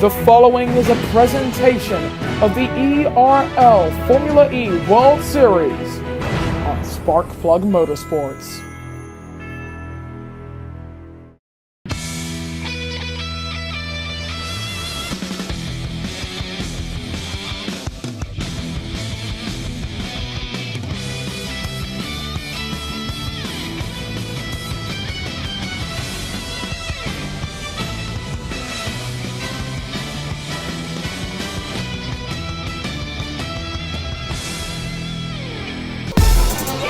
The following is a presentation of the ERL Formula E World Series on Sparkplug Motorsports.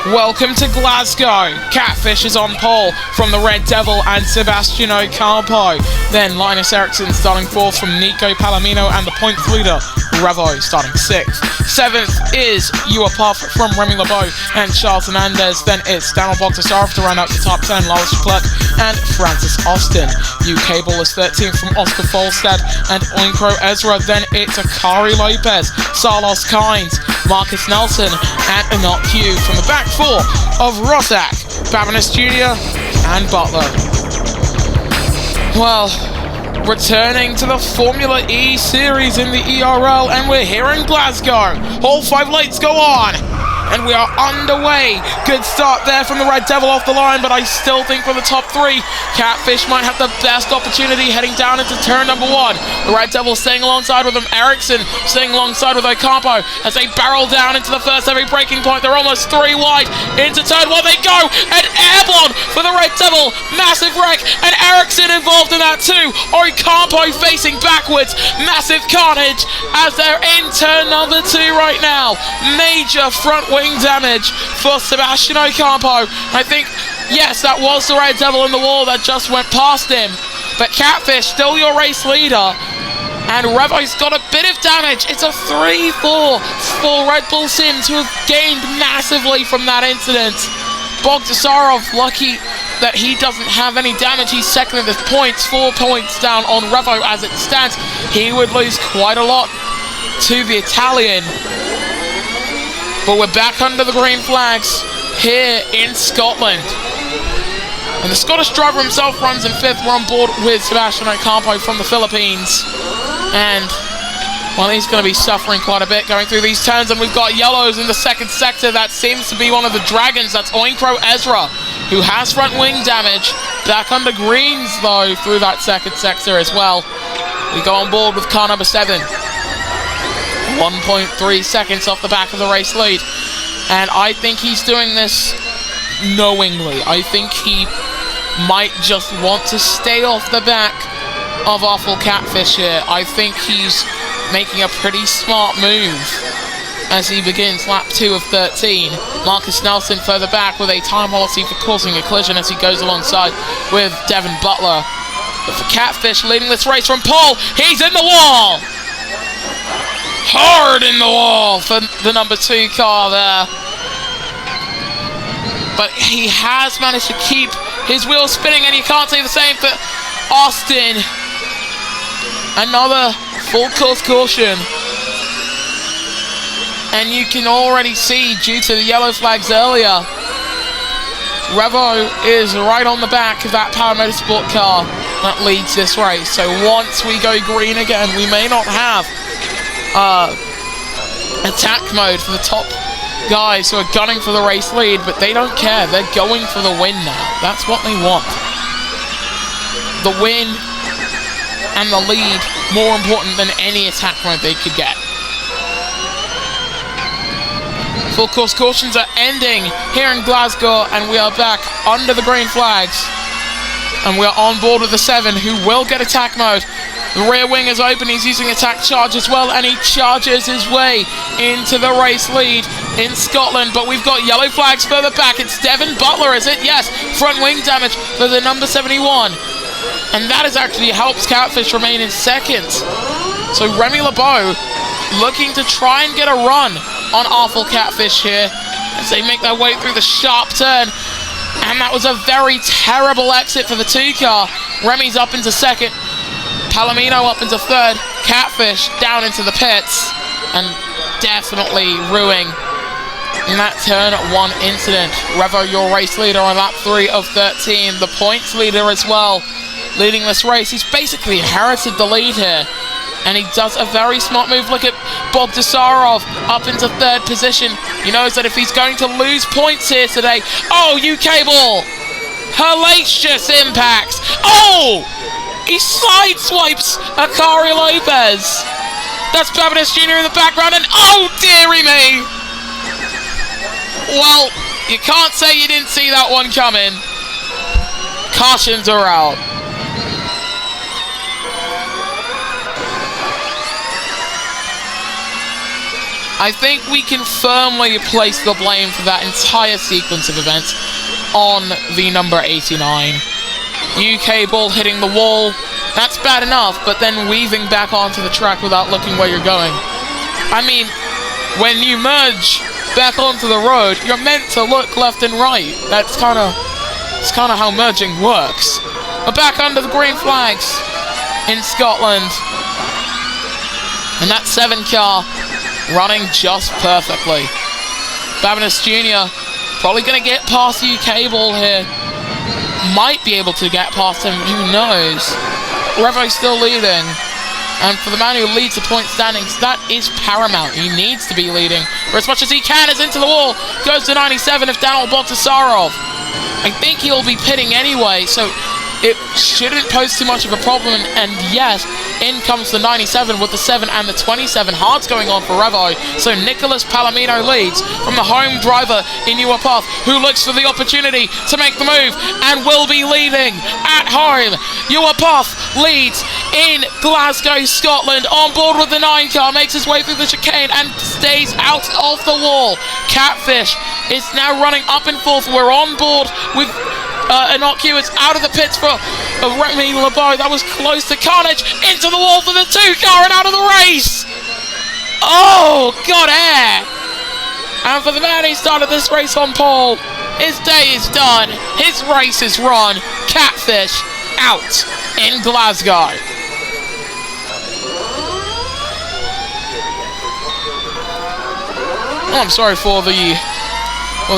Welcome to Glasgow. Catfish is on pole from the Red Devil and Sebastiano Campo. Then Linus Eriksson starting fourth from Nico Palomino and the points leader Revo starting sixth. Seventh is Puff from Remy LeBeau and Charles Hernandez. Then it's Daniel Bogdasarov to round out the top 10, Lars Clark and Francis Austin. UK Ball is 13th from Oscar Folstad and Oinkro Ezra. Then it's Akari Lopez, Salos Kynes, Marcus Nelson and Anot Q from the back four of Rossack, Babinis Jr. and Butler. Well, returning to the Formula E Series in the ERL, and we're here in Glasgow. All 5 lights go on, and we are underway. Good start there from the Red Devil off the line, but I still think for the top 3, Catfish might have the best opportunity heading down into turn number 1. The Red Devil staying alongside with them, Eriksson staying alongside with Ocampo as they barrel down into the first heavy braking point. They're almost 3 wide into turn 1. They go, and airborne for the Red Devil. Massive wreck, and Eriksson involved in that too. Ocampo facing backwards. Massive carnage as they're in turn number 2 right now. Major front wing damage for Sebastian Ocampo. I think, yes, that was the Red Devil in the wall that just went past him, but Catfish still your race leader, and Revo's got a bit of damage. It's a 3-4 for Red Bull Sims, who have gained massively from that incident. Bogdasarov lucky that he doesn't have any damage. He's second in the points, 4 points down on Revo as it stands. He would lose quite a lot to the Italian. But we're back under the green flags here in Scotland. And the Scottish driver himself runs in 5th. We're on board with Sebastian Ocampo from the Philippines. And, well, he's going to be suffering quite a bit going through these turns. And we've got yellows in the second sector. That seems to be one of the dragons. That's Oinkro Ezra, who has front wing damage. Back under greens, though, through that second sector as well. We go on board with car number 7. 1.3 seconds off the back of the race lead, and I think he's doing this knowingly. I think he might just want to stay off the back of Awful Catfish here. I think he's making a pretty smart move as he begins lap 2 of 13. Marcus Nelson further back with a time policy for causing a collision as he goes alongside with Devin Butler. But for Catfish leading this race from pole, he's in the wall! Hard in the wall for the number 2 car there. But he has managed to keep his wheels spinning, and you can't say the same for Austin. Another full course caution. And you can already see, due to the yellow flags earlier, Revo is right on the back of that Power Motorsport car that leads this race. So once we go green again, we may not have attack mode for the top guys who are gunning for the race lead, but they don't care. They're going for the win now. That's what they want. The win and the lead more important than any attack mode they could get. Full course cautions are ending here in Glasgow, and we are back under the green flags, and we are on board with the 7, who will get attack mode. The rear wing is open, he's using attack charge as well, and he charges his way into the race lead in Scotland. But we've got yellow flags further back. It's Devin Butler, is it? Yes, front wing damage for the number 71. And that has actually helped Catfish remain in 2nd. So Remy LeBeau looking to try and get a run on Awful Catfish here as they make their way through the sharp turn. And that was a very terrible exit for the 2 car. Remy's up into 2nd. Palomino up into 3rd, Catfish down into the pits, and definitely ruining in that turn 1 incident. Revo, your race leader on lap 3 of 13, the points leader as well, leading this race. He's basically inherited the lead here And he does a very smart move. Look at Bogdasarov up into third position. He knows that if he's going to lose points here today... Oh, UK ball! Hellacious impacts! Oh! He sideswipes Akari Lopez! That's Babinis Jr. in the background, and oh, dearie me! Well, you can't say you didn't see that one coming. Cautions are out. I think we can firmly place the blame for that entire sequence of events on the number 89. UK ball hitting the wall, that's bad enough, but then weaving back onto the track without looking where you're going. I mean, when you merge back onto the road, you're meant to look left and right. That's kind of how merging works. But back under the green flags in Scotland. And that 7 car running just perfectly. Babinis Jr. probably going to get past UK ball here. Might be able to get past him, who knows. Revo's still leading. And for the man who leads the point standings, that is paramount. He needs to be leading for as much as he can. Is into the wall. Goes to 97 of Daniel Bogdasarov. I think he'll be pitting anyway, so it shouldn't pose too much of a problem. And yes, in comes the 97 with the 7 and the 27. Hards going on for Revo. So Nicholas Palomino leads from the home driver in Uapath, who looks for the opportunity to make the move and will be leading at home. Uapath leads in Glasgow, Scotland, on board with the 9 car, makes his way through the chicane and stays out of the wall. Catfish is now running up and forth. We're on board with Innocuous out of the pits for Remy LeBeau. That was close to carnage. Into the wall for the 2 car and out of the race. Oh, got air. And for the man who started this race on pole, his day is done. His race is run. Catfish out in Glasgow. Oh, I'm sorry for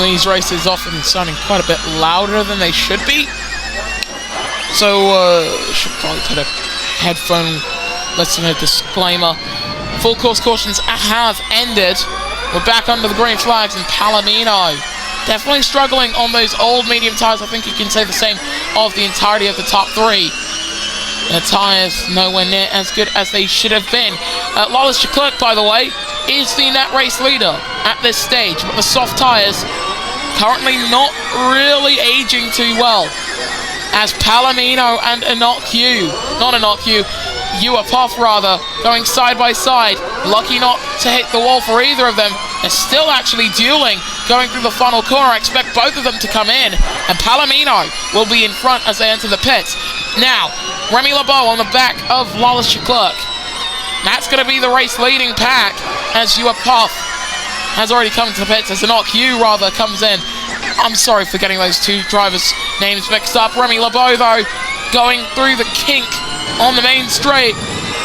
these races often sounding quite a bit louder than they should be. So, should probably put a headphone listener disclaimer. Full course cautions have ended. We're back under the green flags, and Palomino definitely struggling on those old medium tyres. I think you can say the same of the entirety of the top 3. The tyres nowhere near as good as they should have been. Lawless Leclerc, by the way, is the net race leader at this stage, but the soft tyres currently not really aging too well, as Palomino and Uapath rather, going side by side. Lucky not to hit the wall for either of them. They're still actually dueling, going through the final corner. I expect both of them to come in, and Palomino will be in front as they enter the pits. Now, Remy LeBeau on the back of Lawless Leclerc. That's going to be the race leading pack, as Uapath has already come to the pits, as Innocu rather comes in. I'm sorry for getting those 2 drivers' names mixed up. Remy LeBeau, though, going through the kink on the main straight,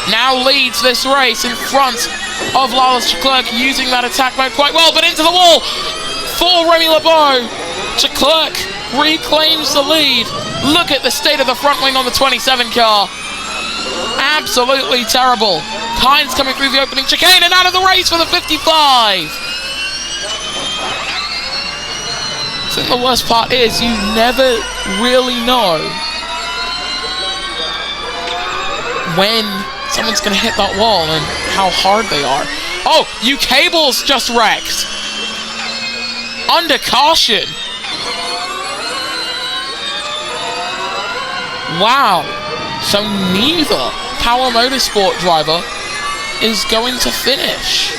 now leads this race in front of Lawless Leclerc, using that attack mode quite well, but into the wall for Remy LeBeau. Leclerc reclaims the lead. Look at the state of the front wing on the 27 car. Absolutely terrible. Hines coming through the opening chicane and out of the race for the 55. I think the worst part is you never really know when someone's going to hit that wall and how hard they are. Oh, UK ball's just wrecked. Under caution. Wow. So neither Power Motorsport driver is going to finish.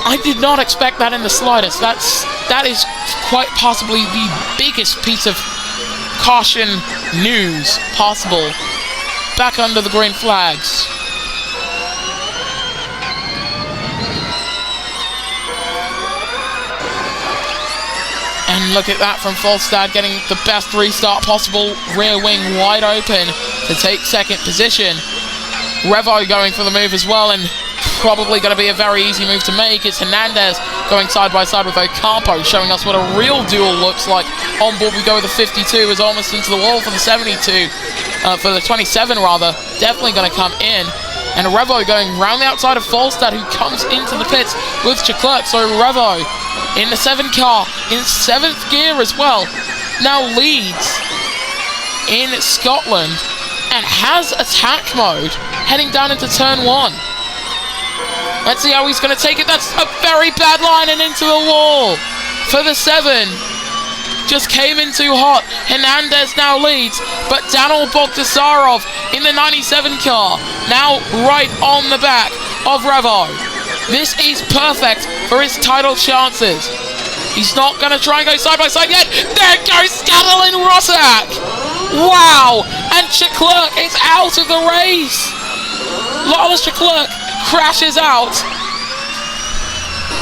I did not expect that in the slightest. That is quite possibly the biggest piece of caution news possible. Back under the green flags. And look at that from Falstad, getting the best restart possible. Rear wing wide open to take second position. Revo going for the move as well, and probably going to be a very easy move to make. It's Hernandez going side by side with Ocampo, showing us what a real duel looks like. On board we go with the 52, is almost into the wall for the 72. for the 27 rather, definitely going to come in. And Revo going round the outside of Falstad, who comes into the pits with Leclerc. So Revo in the 7 car, in 7th gear as well, now leads in Scotland and has attack mode heading down into turn 1. Let's see how he's going to take it. That's a very bad line and into the wall for the 7. Just came in too hot. Hernandez now leads, but Daniel Bogdasarov in the 97 car, now right on the back of Revo. This is perfect for his title chances. He's not going to try and go side by side yet. There goes Scadlin Rossack. Wow, and Leclerc is out of the race. Lawless Leclerc crashes out.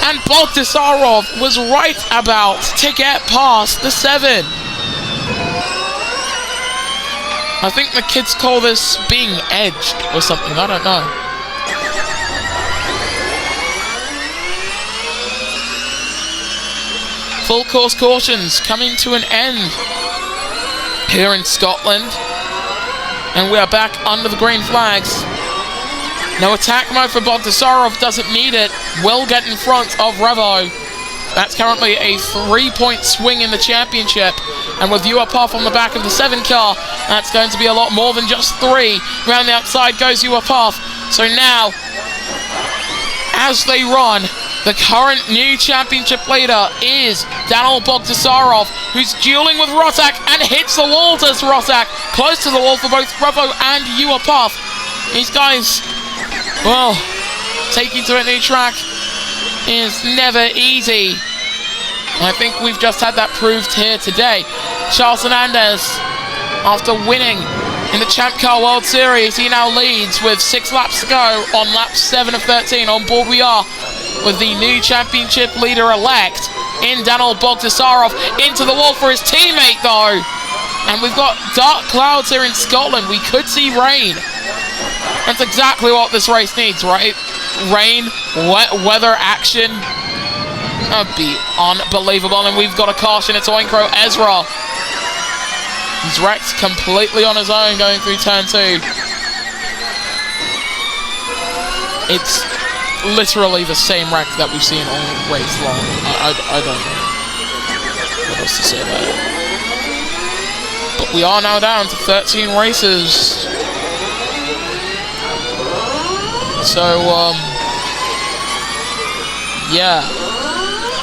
And Bogdasarov was right about to get past the 7. I think the kids call this being edged or something, I don't know. Full course cautions coming to an end here in Scotland. And we are back under the green flags. No attack mode for Bogdasarov, doesn't need it. Will get in front of Revo. That's currently a 3-point swing in the championship. And with Uapov on the back of the 7 car, that's going to be a lot more than just 3. Round the outside goes Uapov. So now, as they run, the current new championship leader is Daniel Bogdasarov, who's dueling with Rossack and hits the wall. Does Rossack close to the wall for both Revo and Uapov. These guys, well, taking to a new track is never easy. I think we've just had that proved here today. Charles Hernandez, after winning in the Champ Car World Series, he now leads with 6 laps to go on lap 7 of 13. On board we are with the new championship leader-elect in Daniel Bogdasarov. Into the wall for his teammate though. And we've got dark clouds here in Scotland. We could see rain. That's exactly what this race needs, right? Rain, wet weather action. That'd be unbelievable. And we've got a caution. It's Oinkro Ezra. He's wrecked completely on his own going through turn 2. It's literally the same wreck that we've seen all race long. I don't know what else to say about it. But we are now down to 13 races. So, yeah.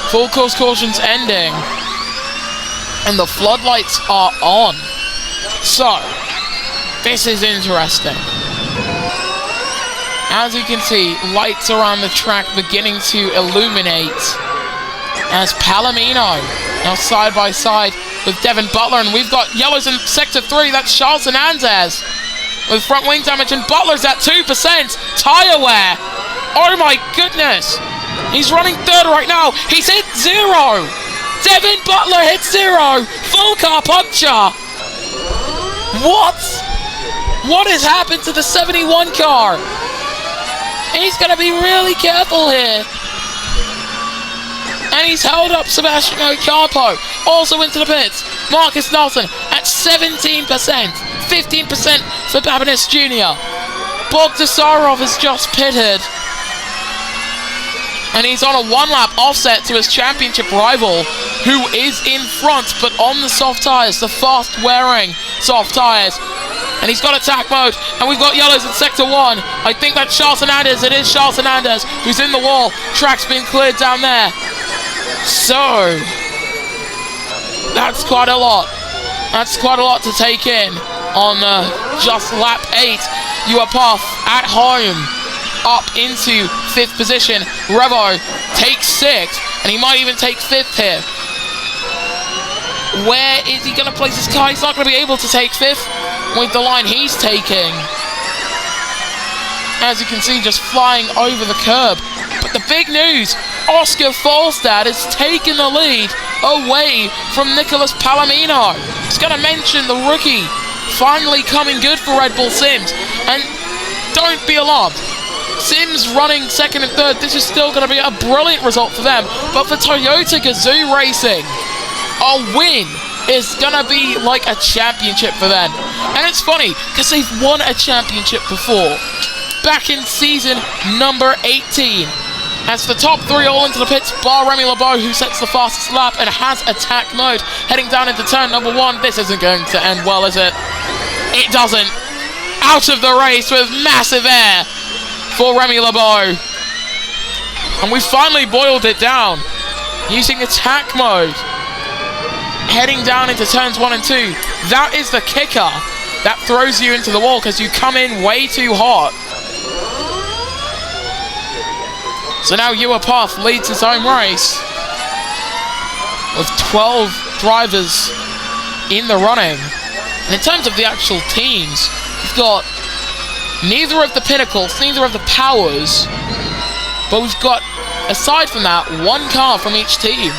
Full course caution's ending. And the floodlights are on. So, this is interesting. As you can see, lights around the track beginning to illuminate. As Palomino now side by side with Devin Butler. And we've got yellows in sector 3. That's Charles Hernandez with front wing damage. And Butler's at 2%. Tyre wear. Oh my goodness. He's running 3rd right now. He's hit 0. Devin Butler hits 0. Full car puncture. What? What has happened to the 71 car? He's going to be really careful here. And he's held up Sebastiano Campo. Also into the pits. Marcus Nelson at 17%. 15% for Babinis Jr. Bogdasarov has just pitted. And he's on a 1-lap offset to his championship rival, who is in front, but on the soft tyres, the fast-wearing soft tyres. And he's got attack mode, and we've got yellows in sector 1. I think that's Charles Hernandez. It is Charles Hernandez who's in the wall. Track's been cleared down there. So, that's quite a lot. That's quite a lot to take in on just lap 8. Uapov at home, up into 5th position. Revo takes 6th, and he might even take 5th here. Where is he going to place his car? He's not going to be able to take 5th with the line he's taking. As you can see, just flying over the curb. But the big news, Oscar Falstad has taken the lead away from Nicholas Palomino. I was going to mention the rookie finally coming good for Red Bull Sims. And don't be alarmed. Sims running 2nd and 3rd. This is still going to be a brilliant result for them. But for Toyota Gazoo Racing, a win is gonna be like a championship for them. And it's funny, because they've won a championship before, back in season number 18. As the top three all into the pits, bar Remy LeBeau, who sets the fastest lap and has attack mode, heading down into turn number 1. This isn't going to end well, is it? It doesn't. Out of the race with massive air for Remy LeBeau. And we finally boiled it down using attack mode. Heading down into turns 1 and 2. That is the kicker that throws you into the wall because you come in way too hot. So now Path leads his own race with 12 drivers in the running. And in terms of the actual teams, we've got neither of the Pinnacles, neither of the Powers, but we've got, aside from that, one car from each team.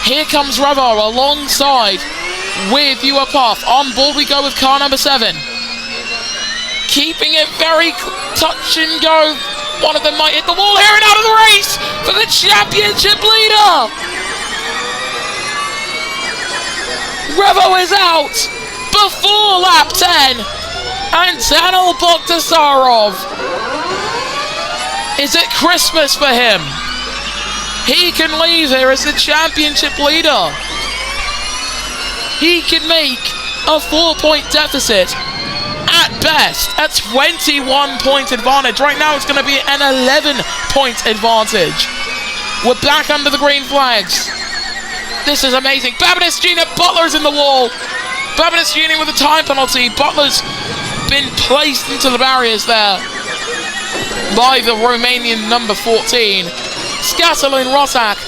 Here comes Revo alongside with Path. On board we go with car number 7. Keeping it very touch and go. One of them might hit the wall here and out of the race for the championship leader. Revo is out before lap 10. And Daniel Bogdasarov. Is it Christmas for him? He can leave here as the championship leader. He can make a 4-point deficit. At best, a 21-point advantage. Right now, it's going to be an 11-point advantage. We're back under the green flags. This is amazing. Babinets Jr. Butler's in the wall. Babinets Jr. with a time penalty. Butler's been placed into the barriers there by the Romanian number 14. Skatalin Rosak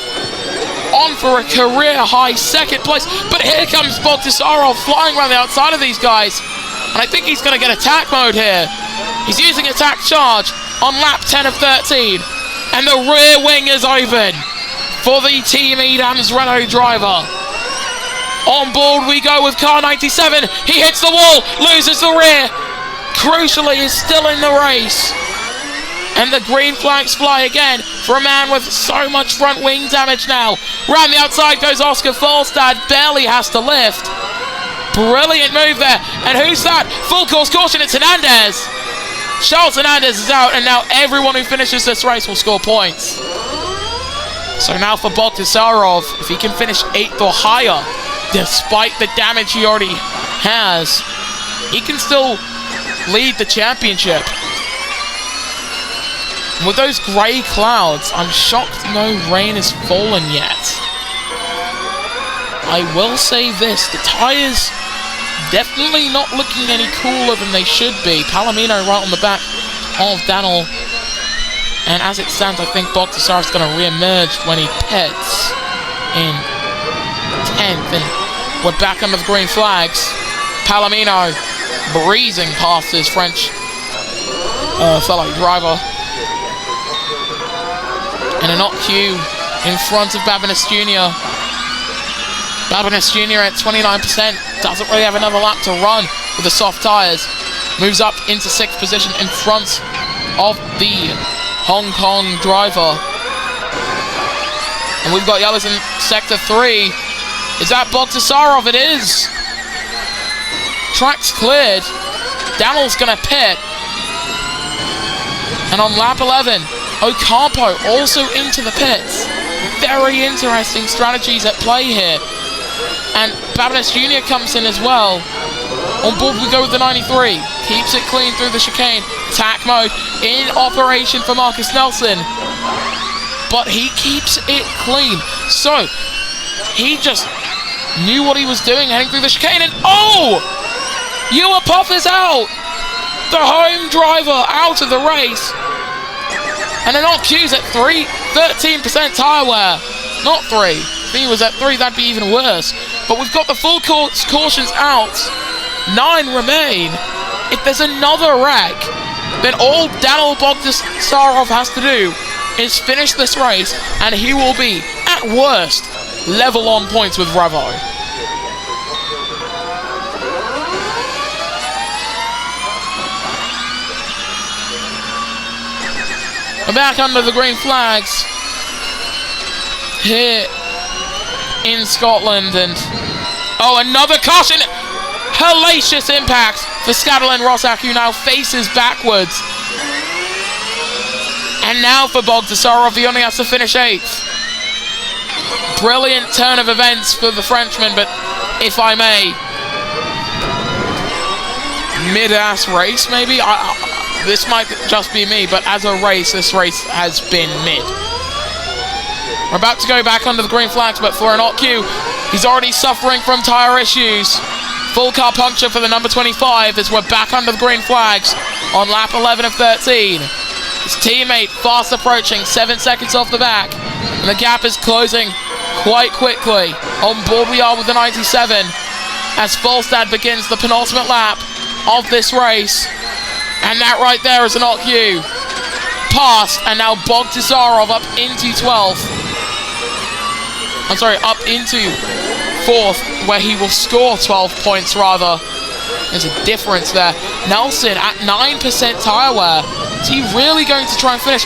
on for a career-high 2nd place. But here comes Bogdasarov flying around the outside of these guys. And I think he's going to get attack mode here. He's using attack charge on lap 10 of 13. And the rear wing is open for the Team Edam's Renault driver. On board we go with car 97. He hits the wall, loses the rear. Crucially, is still in the race. And the green flags fly again for a man with so much front wing damage now. Round the outside goes Oscar Falstad. Barely has to lift. Brilliant move there. And who's that? Full course caution, it's Hernandez. Charles Hernandez is out, and now everyone who finishes this race will score points. So now for Bogdasarov, if he can finish 8th or higher, despite the damage he already has, he can still lead the championship. And with those grey clouds, I'm shocked no rain has fallen yet. I will say this, the tyres definitely not looking any cooler than they should be. Palomino right on the back of Daniel. And as it stands, I think Bogdasarov's going to re-emerge when he pits in 10th. And we're back under the green flags. Palomino breezing past his French fellow driver. And a not Q in front of Babinets Jr. Babinets Jr. at 29%, doesn't really have another lap to run with the soft tyres. Moves up into 6th position in front of the Hong Kong driver. And we've got yellows in sector 3. Is that Bogdasarov? It is. Track's cleared. Daniel's going to pit. And on lap 11, Ocampo also into the pits. Very interesting strategies at play here. And Babinets Jr. comes in as well. On board we go with the 93. Keeps it clean through the chicane. Attack mode in operation for Marcus Nelson. But he keeps it clean. So, he just knew what he was doing heading through the chicane. And oh! Puff is out! The home driver out of the race. And they're not Q's at 13% tyre wear. Not 3. If he was at 3, that'd be even worse. But we've got the full course cautions out. 9 remain. If there's another wreck, then all Daniel Bogdasarov has to do is finish this race, and he will be, at worst, level on points with Revo. We're back under the green flags. Here in Scotland. And oh, another caution! Hellacious impact for Skadel and Rossack, who now faces backwards. And now for Bogdasarov, he only has to finish 8th. Brilliant turn of events for the Frenchman, but if I may, mid-ass race maybe? This might just be me, but as a race, this race has been mid. We're about to go back under the green flags, but for an OQ, he's already suffering from tyre issues. Full car puncture for the number 25 as we're back under the green flags on lap 11 of 13. His teammate fast approaching, 7 seconds off the back, and the gap is closing quite quickly. On board we are with the 97 as Volstad begins the penultimate lap of this race. And that right there is an OQ. Past, and now Bogdasarov up into 12th. I'm sorry, up into 4th, where he will score 12 points rather. There's a difference there. Nelson at 9% tyre wear. Is he really going to try and finish?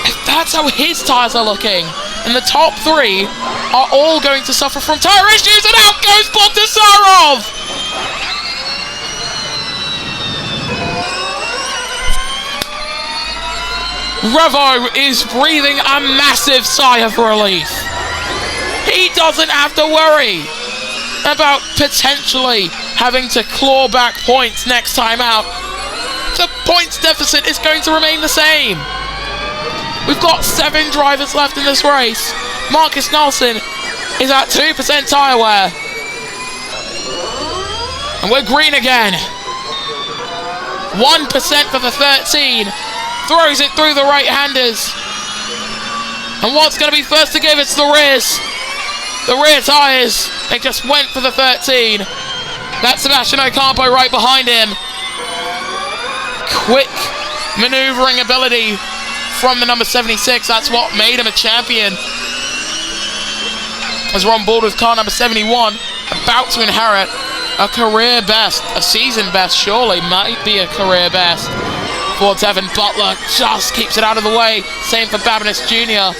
If that's how his tyres are looking, and the top 3 are all going to suffer from tyre issues, and out goes Bogdasarov! Revo is breathing a massive sigh of relief. He doesn't have to worry about potentially having to claw back points next time out. The points deficit is going to remain the same. We've got 7 drivers left in this race. Marcus Nelson is at 2% tyre wear. And we're green again. 1% for the 13. Throws it through the right-handers. And what's going to be first to give? It's the rears. The rear tyres. They just went for the 13. That's Sebastian Ocampo right behind him. Quick manoeuvring ability from the number 76. That's what made him a champion. As we're on board with car number 71. About to inherit a career best. A season best, surely. Might be a career best. For Devin Butler, just keeps it out of the way. Same for Babinus Jr.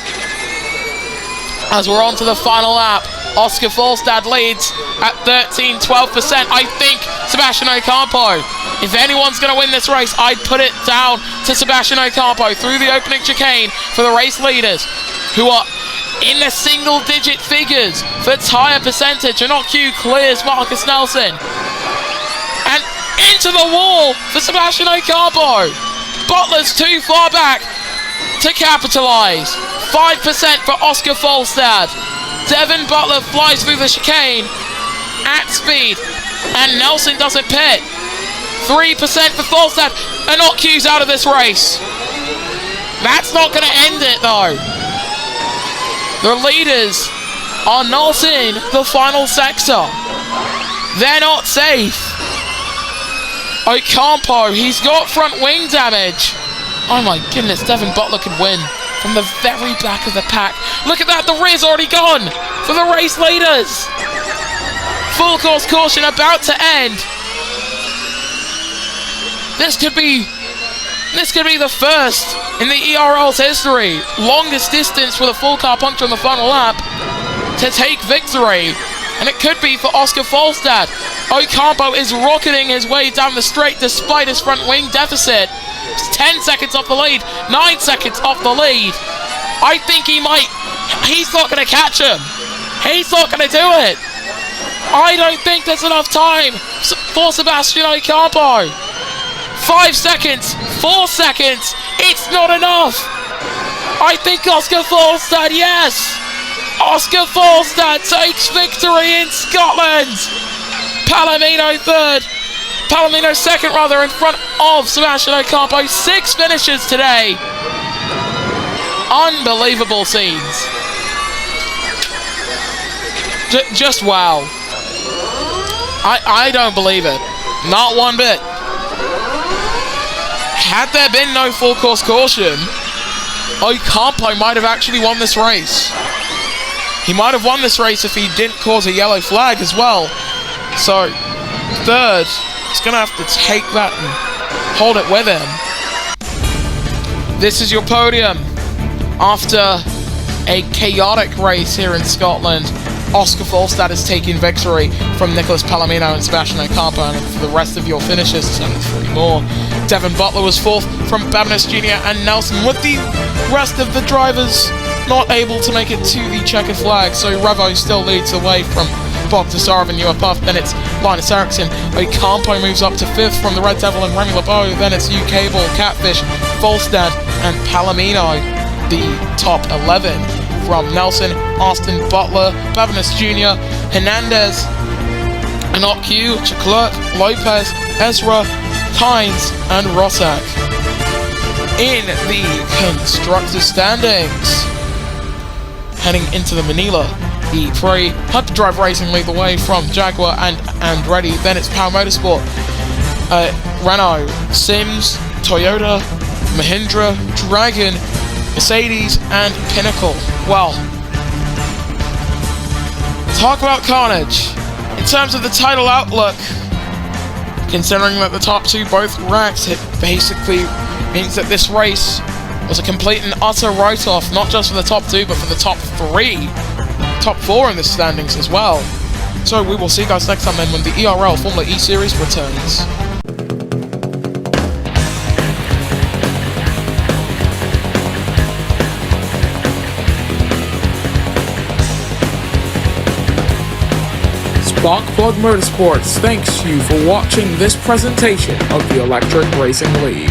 As we're on to the final lap, Oscar Volstad leads at 12%. I think Sebastian Ocampo, if anyone's going to win this race, I'd put it down to Sebastian Ocampo through the opening chicane for the race leaders, who are in the single-digit figures for tyre percentage. And OQ clears Marcus Nelson. And into the wall for Sebastian Ocampo. Butler's too far back to capitalise. 5% for Oscar Volstad. Devin Butler flies through the chicane at speed, and Nelson doesn't pit. 3% for Volstad, and OQ's out of this race. That's not going to end it though. The leaders are not in the final sector. They're not safe. Ocampo, he's got front wing damage. Oh my goodness, Devin Butler could win from the very back of the pack. Look at that, the rear's already gone for the race leaders. Full course caution about to end. This could be the first in the ERL's history. Longest distance with a full car puncture on the final lap to take victory. And it could be for Oscar Volstad. Ocampo is rocketing his way down the straight despite his front wing deficit. It's 10 seconds off the lead, 9 seconds off the lead. I think he's not going to catch him. He's not going to do it. I don't think there's enough time for Sebastian Ocampo. 5 seconds, 4 seconds, it's not enough. I think Oscar Volstad, yes. Oscar Volstad takes victory in Scotland. Palomino second rather, in front of Sebastian Ocampo. 6 finishes today. Unbelievable scenes. Just wow. I don't believe it. Not one bit. Had there been no full course caution, Ocampo might have actually won this race. He might have won this race if he didn't cause a yellow flag as well. So, third, he's going to have to take that and hold it with him. This is your podium after a chaotic race here in Scotland. Oscar Volstad is taking victory from Nicholas Palomino and Sebastian Ocampo, and for the rest of your finishes, there's only 3 more. Devin Butler was 4th from Babinus Jr. and Nelson, with the rest of the drivers not able to make it to the checkered flag, so Revo still leads away from Bogdasarov and Uapov, then it's Linus Eriksson. Ocampo moves up to 5th from the Red Devil and Remy LeBeau, then it's UK Ball, Catfish, Volstad and Palomino, the top 11 from Nelson, Austin, Butler, Babinus Jr., Hernandez, Inocu, Chaclert, Lopez, Ezra, Hines and Rossack. In the constructor standings, heading into the Manila ePrix, Hyperdrive Racing lead the way from Jaguar and Andretti, then it's Power Motorsport, Renault, Sims, Toyota, Mahindra, Dragon, Mercedes and Pinnacle. Well, talk about carnage. In terms of the title outlook, considering that the top 2 both wrecked, it basically means that this race was a complete and utter write-off, not just for the top 2, but for the top 3, top 4 in the standings as well. So we will see you guys next time then when the ERL Formula E Series returns. Sparkplug Motorsports thanks you for watching this presentation of the Electric Racing League.